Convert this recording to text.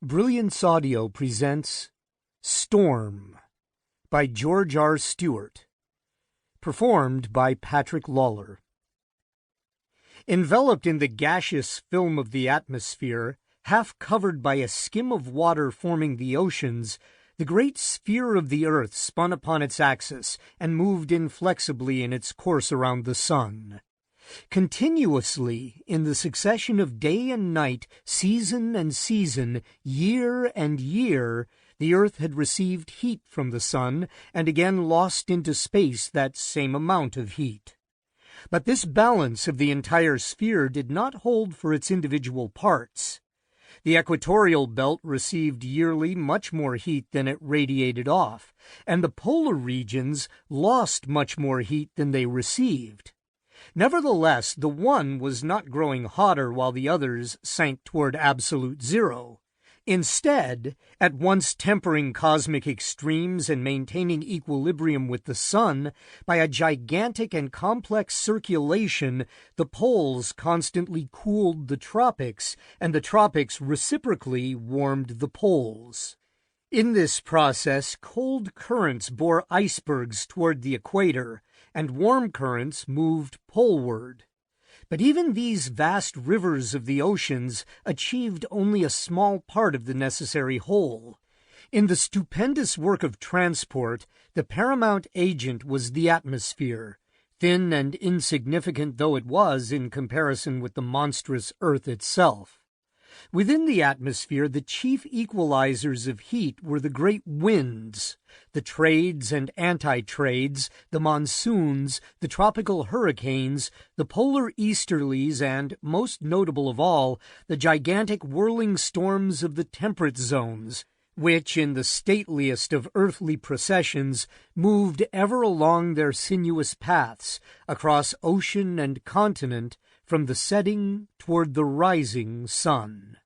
Brilliance Audio presents Storm by George R. Stewart, performed by Patrick Lawler. Enveloped in the gaseous film of the atmosphere, half covered by a skim of water forming the oceans, the great sphere of the earth spun upon its axis and moved inflexibly in its course around the sun. Continuously, in the succession of day and night, season and season, year and year, the earth had received heat from the sun and again lost into space that same amount of heat. But this balance of the entire sphere did not hold for its individual parts. The equatorial belt received yearly much more heat than it radiated off, and the polar regions lost much more heat than they received. Nevertheless, the one was not growing hotter while the others sank toward absolute zero. Instead, at once tempering cosmic extremes and maintaining equilibrium with the sun, by a gigantic and complex circulation, the poles constantly cooled the tropics, and the tropics reciprocally warmed the poles. In this process, cold currents bore icebergs toward the equator, and warm currents moved poleward. But even these vast rivers of the oceans achieved only a small part of the necessary whole. In the stupendous work of transport, the paramount agent was the atmosphere, thin and insignificant though it was in comparison with the monstrous earth itself. Within the atmosphere, the chief equalizers of heat were the great winds, the trades and anti-trades, the monsoons, the tropical hurricanes, the polar easterlies, and, most notable of all, the gigantic whirling storms of the temperate zones, which, in the stateliest of earthly processions, moved ever along their sinuous paths, across ocean and continent, from the setting toward the rising sun.